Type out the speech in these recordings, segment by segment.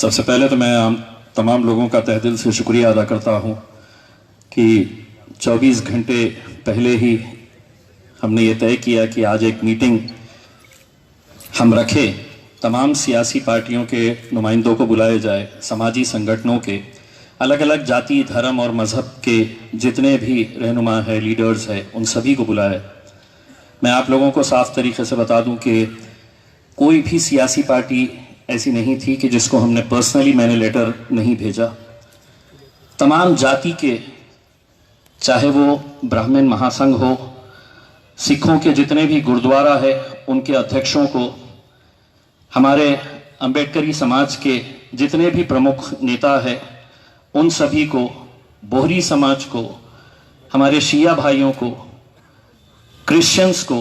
सबसे पहले तो मैं तमाम लोगों का तहे दिल से शुक्रिया अदा करता हूं कि 24 घंटे पहले ही हमने ये तय किया कि आज एक मीटिंग हम रखें, तमाम सियासी पार्टियों के नुमाइंदों को बुलाए जाए, समाजी संगठनों के, अलग अलग जाति, धर्म और मज़हब के जितने भी रहनुमा है, लीडर्स हैं, उन सभी को बुलाए। मैं आप लोगों को साफ तरीके से बता दूं कि कोई भी सियासी पार्टी ऐसी नहीं थी कि जिसको हमने पर्सनली मैंने लेटर नहीं भेजा। तमाम जाति के, चाहे वो ब्राह्मण महासंघ हो, सिखों के जितने भी गुरुद्वारा है उनके अध्यक्षों को, हमारे अंबेडकरी समाज के जितने भी प्रमुख नेता हैं उन सभी को, बोहरी समाज को, हमारे शिया भाइयों को, क्रिश्चियंस को,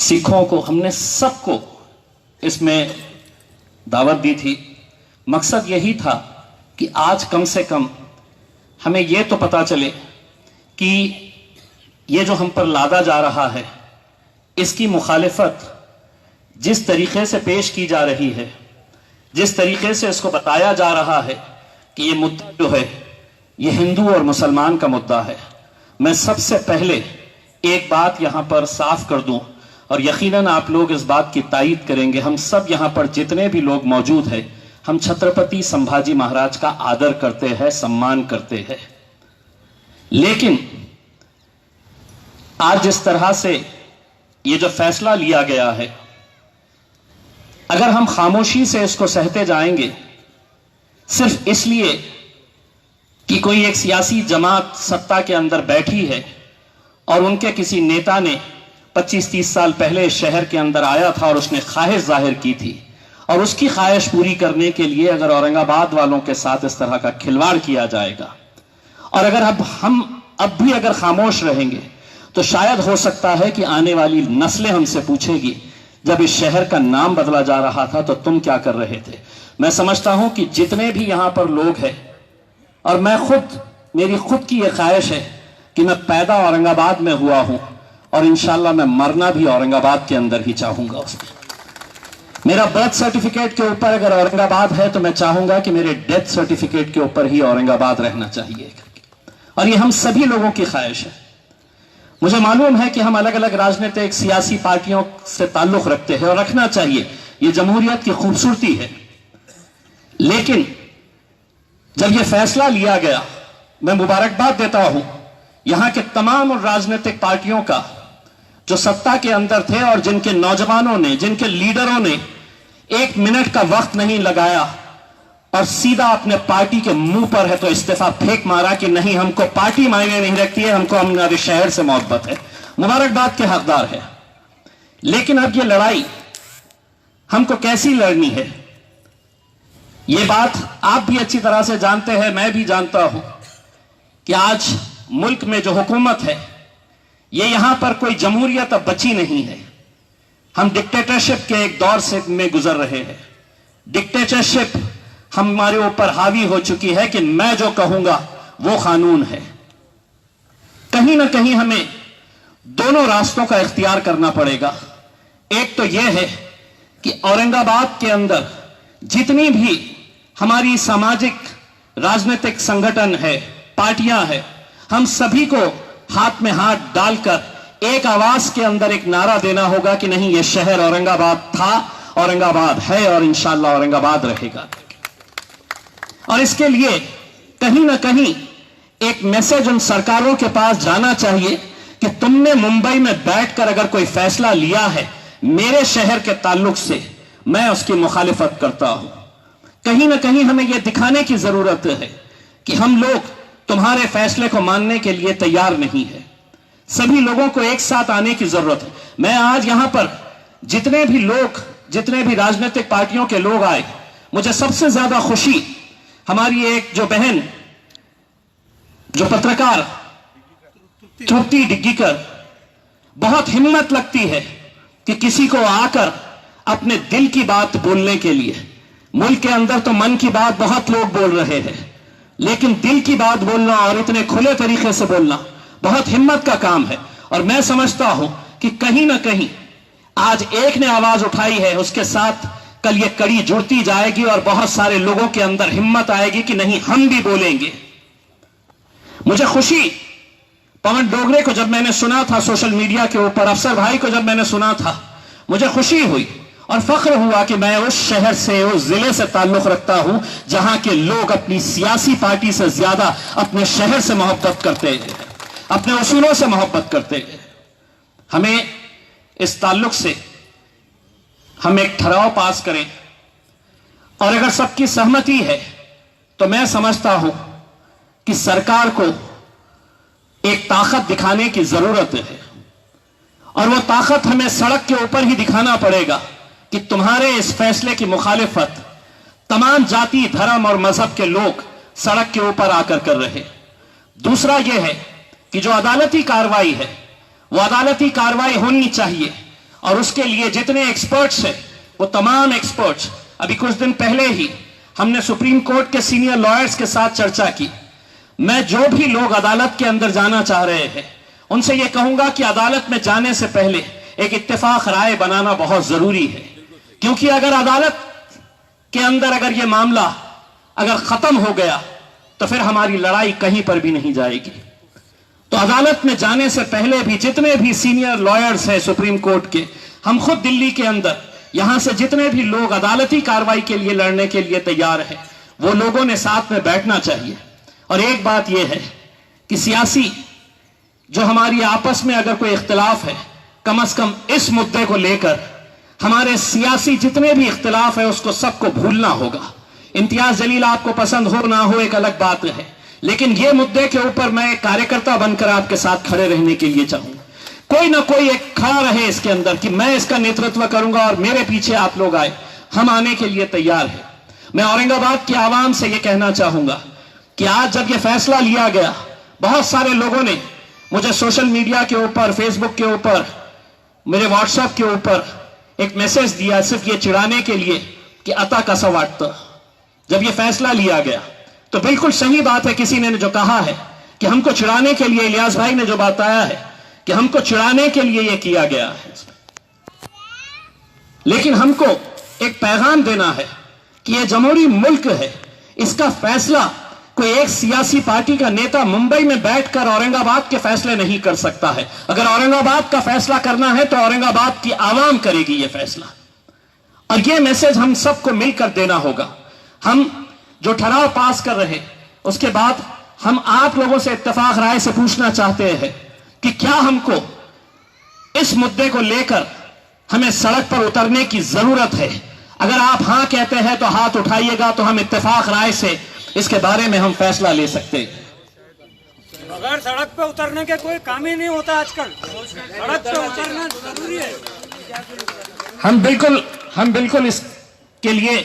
सिखों को, हमने सबको इसमें दावत दी थी। मकसद यही था कि आज कम से कम हमें ये तो पता चले कि ये जो हम पर लादा जा रहा है, इसकी मुखालिफत जिस तरीके से पेश की जा रही है, जिस तरीके से इसको बताया जा रहा है कि ये मुद्दा जो है ये हिंदू और मुसलमान का मुद्दा है, मैं सबसे पहले एक बात यहां पर साफ कर दूं और यकीनन आप लोग इस बात की तायीद करेंगे। हम सब यहां पर जितने भी लोग मौजूद हैं, हम छत्रपति संभाजी महाराज का आदर करते हैं, सम्मान करते हैं, लेकिन आज जिस तरह से ये जो फैसला लिया गया है, अगर हम खामोशी से इसको सहते जाएंगे सिर्फ इसलिए कि कोई एक सियासी जमात सत्ता के अंदर बैठी है और उनके किसी नेता ने 25-30 साल पहले शहर के अंदर आया था और उसने ख्वाहिश जाहिर की थी, और उसकी ख्वाहिश पूरी करने के लिए अगर औरंगाबाद वालों के साथ इस तरह का खिलवाड़ किया जाएगा, और अगर अब भी अगर खामोश रहेंगे तो शायद हो सकता है कि आने वाली नस्लें हमसे पूछेगी, जब इस शहर का नाम बदला जा रहा था तो तुम क्या कर रहे थे। मैं समझता हूं कि जितने भी यहां पर लोग हैं, और मैं खुद, मेरी खुद की यह ख्वाहिश है कि मैं पैदा औरंगाबाद में हुआ हूं और इंशाल्लाह मैं मरना भी औरंगाबाद के अंदर ही चाहूंगा। उसमें मेरा बर्थ सर्टिफिकेट के ऊपर अगर औरंगाबाद है तो मैं चाहूंगा कि मेरे डेथ सर्टिफिकेट के ऊपर ही औरंगाबाद रहना चाहिए, और ये हम सभी लोगों की ख्वाहिश है। मुझे मालूम है कि हम अलग अलग राजनीतिक सियासी पार्टियों से ताल्लुक रखते हैं और रखना चाहिए, ये जमहूरियत की खूबसूरती है, लेकिन जब यह फैसला लिया गया, मैं मुबारकबाद देता हूं यहां के तमाम राजनीतिक पार्टियों का जो सत्ता के अंदर थे और जिनके नौजवानों ने, जिनके लीडरों ने 1 मिनट का वक्त नहीं लगाया और सीधा अपने पार्टी के मुंह पर है तो इस्तीफा फेंक मारा कि नहीं, हमको पार्टी मायने नहीं रखती है, हमको हमारे शहर से मोहब्बत है। मुबारकबाद के हकदार है, लेकिन अब ये लड़ाई हमको कैसी लड़नी है, ये बात आप भी अच्छी तरह से जानते हैं, मैं भी जानता हूं कि आज मुल्क में जो हुकूमत है, ये यहां पर कोई जमहूरियत अब बची नहीं है। हम डिक्टेटरशिप के एक दौर से में गुजर रहे हैं। डिक्टेटरशिप हमारे ऊपर हावी हो चुकी है कि मैं जो कहूंगा वो कानून है। कहीं ना कहीं हमें दोनों रास्तों का इख्तियार करना पड़ेगा। एक तो यह है कि औरंगाबाद के अंदर जितनी भी हमारी सामाजिक राजनीतिक संगठन है, पार्टियां हैं, हम सभी को हाथ में हाथ डालकर एक आवाज के अंदर एक नारा देना होगा कि नहीं, यह शहर औरंगाबाद था, औरंगाबाद है और इंशाअल्लाह औरंगाबाद रहेगा। और इसके लिए कहीं ना कहीं एक मैसेज उन सरकारों के पास जाना चाहिए कि तुमने मुंबई में बैठकर अगर कोई फैसला लिया है मेरे शहर के ताल्लुक से, मैं उसकी मुखालिफत करता हूं। कहीं ना कहीं हमें यह दिखाने की जरूरत है कि हम लोग तुम्हारे फैसले को मानने के लिए तैयार नहीं है। सभी लोगों को एक साथ आने की जरूरत है। मैं आज यहां पर जितने भी लोग, जितने भी राजनीतिक पार्टियों के लोग आए, मुझे सबसे ज्यादा खुशी हमारी एक जो बहन, जो पत्रकार तृप्ति डिग्गीकर, बहुत हिम्मत लगती है कि किसी को आकर अपने दिल की बात बोलने के लिए, मुल्क के अंदर तो मन की बात बहुत लोग बोल रहे हैं, लेकिन दिल की बात बोलना और इतने खुले तरीके से बोलना बहुत हिम्मत का काम है। और मैं समझता हूं कि कहीं ना कहीं आज एक ने आवाज उठाई है, उसके साथ कल ये कड़ी जुड़ती जाएगी और बहुत सारे लोगों के अंदर हिम्मत आएगी कि नहीं, हम भी बोलेंगे। मुझे खुशी, पवन डोगरे को जब मैंने सुना था सोशल मीडिया के ऊपर, अफसर भाई को जब मैंने सुना था, मुझे खुशी हुई और फख्र हुआ कि मैं उस शहर से, उस जिले से ताल्लुक रखता हूं जहां के लोग अपनी सियासी पार्टी से ज्यादा अपने शहर से मोहब्बत करते हैं, अपने उसूलों से मोहब्बत करते हैं। हमें इस ताल्लुक से हम एक ठहराव पास करें और अगर सबकी सहमति है तो मैं समझता हूं कि सरकार को एक ताकत दिखाने की जरूरत है और वो ताकत हमें सड़क के ऊपर ही दिखाना पड़ेगा कि तुम्हारे इस फैसले की मुखालिफत तमाम जाति, धर्म और मजहब के लोग सड़क के ऊपर आकर कर रहे। दूसरा यह है कि जो अदालती कार्रवाई है वो अदालती कार्रवाई होनी चाहिए और उसके लिए जितने एक्सपर्ट्स हैं वो तमाम एक्सपर्ट्स, अभी कुछ दिन पहले ही हमने सुप्रीम कोर्ट के सीनियर लॉयर्स के साथ चर्चा की। मैं जो भी लोग अदालत के अंदर जाना चाह रहे हैं उनसे यह कहूंगा कि अदालत में जाने से पहले एक इत्तेफाक राय बनाना बहुत जरूरी है, क्योंकि अगर अदालत के अंदर अगर यह मामला अगर खत्म हो गया तो फिर हमारी लड़ाई कहीं पर भी नहीं जाएगी। तो अदालत में जाने से पहले भी जितने भी सीनियर लॉयर्स हैं सुप्रीम कोर्ट के, हम खुद दिल्ली के अंदर यहां से जितने भी लोग अदालती कार्रवाई के लिए लड़ने के लिए तैयार हैं, वो लोगों ने साथ में बैठना चाहिए। और एक बात यह है कि सियासी जो हमारी आपस में अगर कोई इख्तिलाफ है, कम से कम इस मुद्दे को लेकर हमारे सियासी जितने भी इख्तिलाफ है उसको सबको भूलना होगा। इम्तियाज जलील आपको पसंद हो ना हो एक अलग बात है, लेकिन यह मुद्दे के ऊपर मैं एक कार्यकर्ता बनकर आपके साथ खड़े रहने के लिए चाहूंगा। कोई ना कोई एक खड़ा रहे इसके अंदर कि मैं इसका नेतृत्व करूंगा और मेरे पीछे आप लोग आए, हम आने के लिए तैयार हैं। मैं औरंगाबाद की आवाम से यह कहना चाहूंगा कि आज जब यह फैसला लिया गया, बहुत सारे लोगों ने मुझे सोशल मीडिया के ऊपर, फेसबुक के ऊपर, मेरे व्हाट्सएप के ऊपर एक मैसेज दिया सिर्फ ये चिढ़ाने के लिए कि अता कसं वाटतं। जब यह फैसला लिया गया तो बिल्कुल सही बात है, किसी ने जो कहा है कि हमको चिढ़ाने के लिए, इलियास भाई ने जो बताया है कि हमको चिढ़ाने के लिए यह किया गया है, लेकिन हमको एक पैगाम देना है कि यह जमहूरी मुल्क है। इसका फैसला कोई एक सियासी पार्टी का नेता मुंबई में बैठकर औरंगाबाद के फैसले नहीं कर सकता है। अगर औरंगाबाद का फैसला करना है तो औरंगाबाद की आवाम करेगी यह फैसला, और यह मैसेज हम सबको मिलकर देना होगा। हम जो ठहराव पास कर रहे, उसके बाद हम आप लोगों से इत्तेफाक राय से पूछना चाहते हैं कि क्या हमको इस मुद्दे को लेकर हमें सड़क पर उतरने की जरूरत है। अगर आप हां कहते हैं तो हाथ उठाइएगा, तो हम इत्तेफाक राय से इसके बारे में हम फैसला ले सकते हैं। बगैर सड़क पे उतरने के कोई काम ही नहीं होता आजकल, सड़क पे उतरना जरूरी है। हम बिल्कुल इसके लिए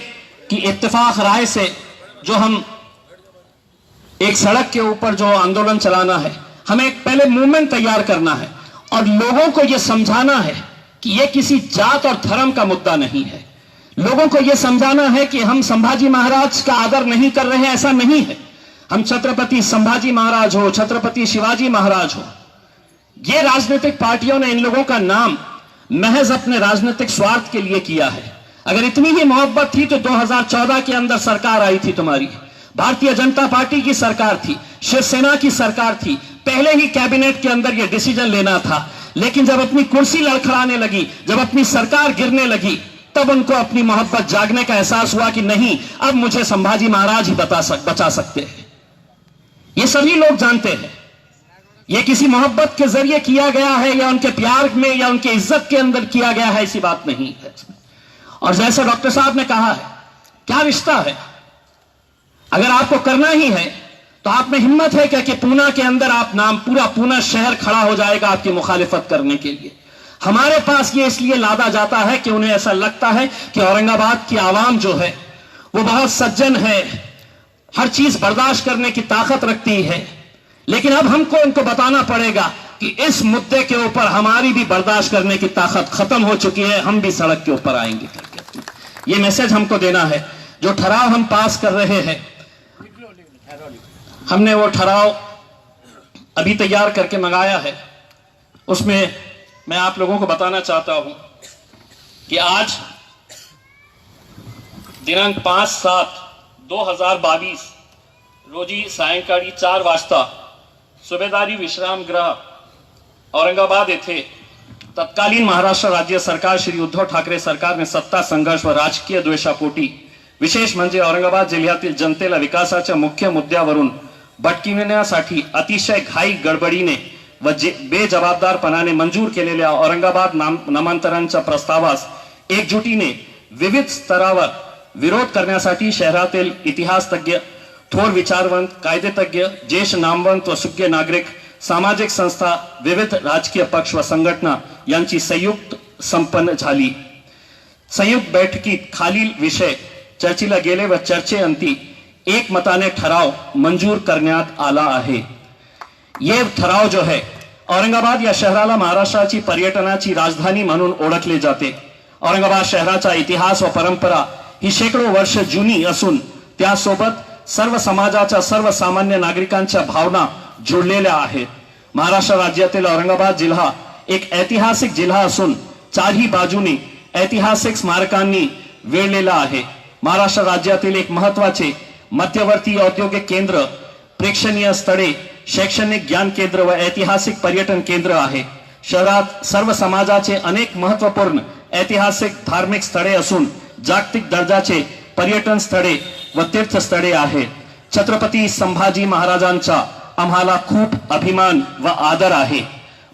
कि इत्तेफाक राय से जो हम एक सड़क के ऊपर जो आंदोलन चलाना है, हमें एक पहले मूवमेंट तैयार करना है और लोगों को यह समझाना है कि यह किसी जात और धर्म का मुद्दा नहीं है। लोगों को यह समझाना है कि हम संभाजी महाराज का आदर नहीं कर रहे हैं, ऐसा नहीं है। हम छत्रपति संभाजी महाराज हो, छत्रपति शिवाजी महाराज हो, ये राजनीतिक पार्टियों ने इन लोगों का नाम महज अपने राजनीतिक स्वार्थ के लिए किया है। अगर इतनी ही मोहब्बत थी तो 2014 के अंदर सरकार आई थी तुम्हारी, भारतीय जनता पार्टी की सरकार थी, शिवसेना की सरकार थी, पहले ही कैबिनेट के अंदर यह डिसीजन लेना था। लेकिन जब अपनी कुर्सी लड़खड़ाने लगी, जब अपनी सरकार गिरने लगी, तब उनको अपनी मोहब्बत जागने का एहसास हुआ कि नहीं, अब मुझे संभाजी महाराज ही बचा सकते हैं। ये सभी लोग जानते हैं ये किसी मोहब्बत के जरिए किया गया है या उनके प्यार में या उनके इज्जत के अंदर किया गया है, ऐसी बात नहीं है। और जैसे डॉक्टर साहब ने कहा है, क्या रिश्ता है। अगर आपको करना ही है तो आप में हिम्मत है क्या कि पूना के अंदर आप नाम, पूरा पूना शहर खड़ा हो जाएगा आपकी मुखालिफत करने के लिए। हमारे पास ये इसलिए लादा जाता है कि उन्हें ऐसा लगता है कि औरंगाबाद की आवाम जो है वो बहुत सज्जन है, हर चीज बर्दाश्त करने की ताकत रखती है। लेकिन अब हमको उनको बताना पड़ेगा कि इस मुद्दे के ऊपर हमारी भी बर्दाश्त करने की ताकत खत्म हो चुकी है, हम भी सड़क के ऊपर आएंगे करके। ये मैसेज हमको देना है। जो ठहराव हम पास कर रहे हैं, हमने वो ठहराव अभी तैयार करके मंगाया है। उसमें मैं आप लोगों को बताना चाहता हूं कि आज दिनांक 5/7/2022 रोजी सायंकाळी 4 वाजता सुभेदारी विश्रामगृह औरंगाबाद येथे तत्कालीन महाराष्ट्र राज्य सरकार श्री उद्धव ठाकरे सरकारने सत्ता संघर्ष व राजकीय द्वेषापोटी विशेष म्हणजे औरंगाबाद जिल्ह्यातील जनतेला विकासाच्या मुख्य मुद्द्यावरून भटकविण्यासाठी अतिशय घाई गडबडीने व बेजबाबदारपणाने मंजूर केलेल्या औरंगाबाद नामांतरांच्या प्रस्तावास एकजुटीने विविध स्तरावर विरोध करण्यासाठी शहरातील इतिहास तज्ञ, थोर विचारवंत, कायदेतज्ञ, ज्येष्ठ नामवंत व सुज्ञ नागरिक, सामाजिक संस्था, विविध राजकीय पक्ष व संघटना यांची संयुक्त संपन्न झाली. संयुक्त बैठकीत खालील विषय चर्चेला गेले व चर्चेअंती एकमताने ठराव मंजूर करण्यात आला आहे. ये ठराव जो है, औरंगाबाद या शहराला महाराष्ट्राची पर्यटनाची राजधानी म्हणून ओळखले जाते. औरंगाबाद शहराचा इतिहास व परंपरा ही शेकडो वर्ष जुनी असून त्यासोबत सर्व समाजाच्या सर्वसामान्य नागरिकांच्या भावना जोडलेल्या आहेत. महाराष्ट्र राज्यातील औरंगाबाद जिल्हा एक ऐतिहासिक जिल्हा असून चारही बाजूनी ऐतिहासिक स्मारकांनी वेढलेला आहे. महाराष्ट्र राज्यातील एक महत्त्वाचे मध्यवर्ती औद्योगिक केंद्र, प्रेक्षणीय स्थळे, शैक्षणिक ज्ञान केंद्र व ऐतिहासिक पर्यटन केंद्र आहे. शहरात सर्व समाजाचे अनेक महत्त्वपूर्ण ऐतिहासिक धार्मिक स्थळे असून जागतिक दर्जाचे पर्यटन स्थळे व तीर्थस्थळे आहेत. छत्रपती संभाजी महाराजांचा आम्हाला खूप अभिमान व आदर आहे.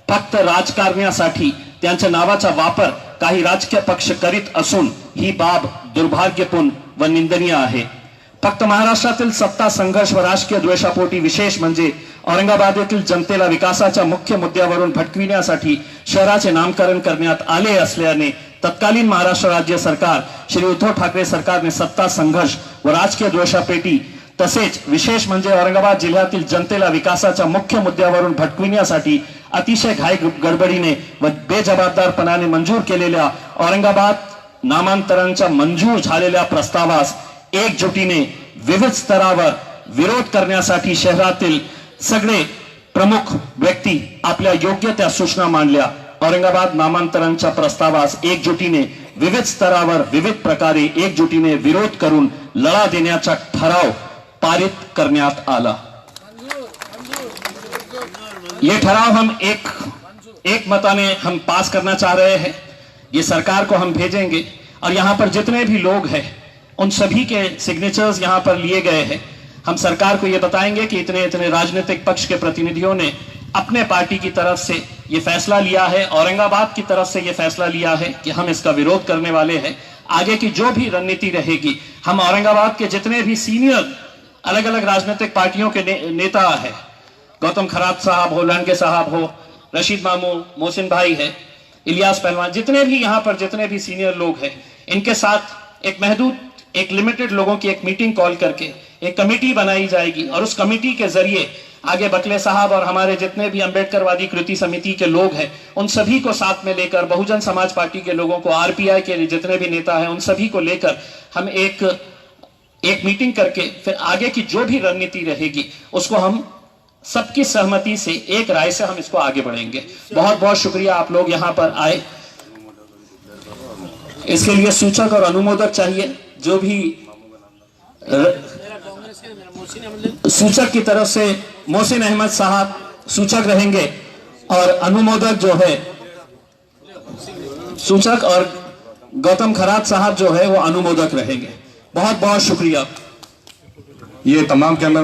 फक्त राजकारण्यासाठी त्यांच्या नावाचा वापर काही राजकीय पक्ष करीत असून ही बाब दुर्भाग्यपूर्ण व निंदनीय आहे. फक्त महाराष्ट्रातील सत्ता संघर्ष व राजकीय द्वेषापोटी विशेष म्हणजे औरंगाबाद येथील जनतेला विकासाच्या मुख्य मुद्द्यावरून भटकविण्यासाठी शहराचे नामकरण करण्यात आले असल्याने तत्कालीन महाराष्ट्र राज्य सरकार श्री उद्धव ठाकरे सरकारने सत्ता संघर्ष व राजकीय द्वेषापोटी तसेच विशेष म्हणजे औरंगाबाद जिल्ह्यातील जनतेला विकासाच्या मुख्य मुद्द्यावरून भटकविण्यासाठी अतिशय घाई गडबडीने व बेजबाबदारपणाने मंजूर केलेल्या औरंगाबाद नामांतरांच्या मंजूर झालेल्या प्रस्तावास एकजुटीने विविध स्तरावर विरोध करण्यासाठी शहरातील सगळे प्रमुख व्यक्ती आपल्या योग्य त्या सूचना मांडल्या. औरंगाबाद नामांतरांच्या प्रस्तावास एकजुटीने विविध स्तरावर विविध प्रकारे एकजुटीने विरोध करून लढा देण्याचा ठराव पारित करण्यात आला. ये ठराव हम एक मताने हम पास करना चाह रहे हैं. ये सरकार को हम भेजेंगे और यहाँ पर जितने भी लोग हैं उन सभी के सिग्नेचर्स यहाँ पर लिए गए हैं. हम सरकार को ये बताएंगे कि इतने इतने राजनीतिक पक्ष के प्रतिनिधियों ने अपने पार्टी की तरफ से ये फैसला लिया है, औरंगाबाद की तरफ से ये फैसला लिया है कि हम इसका विरोध करने वाले हैं. आगे की जो भी रणनीति रहेगी, हम औरंगाबाद के जितने भी सीनियर अलग अलग राजनीतिक पार्टियों के नेता है, गौतम खरात साहब हो, लांडगे साहब हो, रशीद मामू, मोहसिन भाई है, इलियास पहलवान, जितने भी यहाँ पर जितने भी सीनियर लोग हैं, इनके साथ एक महदूद एक लिमिटेड लोगों की एक मीटिंग कॉल करके एक कमेटी बनाई जाएगी और उस कमेटी के जरिए आगे बकले साहब और हमारे जितने भी अंबेडकरवादी कृति समिति के लोग हैं उन सभी को साथ में लेकर, बहुजन समाज पार्टी के लोगों को, आरपीआई के जितने भी नेता हैं उन सभी को लेकर हम एक मीटिंग करके फिर आगे की जो भी रणनीति रहेगी उसको हम सबकी सहमति से एक राय से हम इसको आगे बढ़ेंगे. बहुत बहुत शुक्रिया आप लोग यहाँ पर आए. इसके लिए सूचक और अनुमोदक चाहिए. जो भी सूचक की तरफ से मोहसिन अहमद साहब सूचक रहेंगे और अनुमोदक जो है सूचक और गौतम खरात साहब जो है वो अनुमोदक रहेंगे. बहुत बहुत शुक्रिया. ये तमाम कैमरा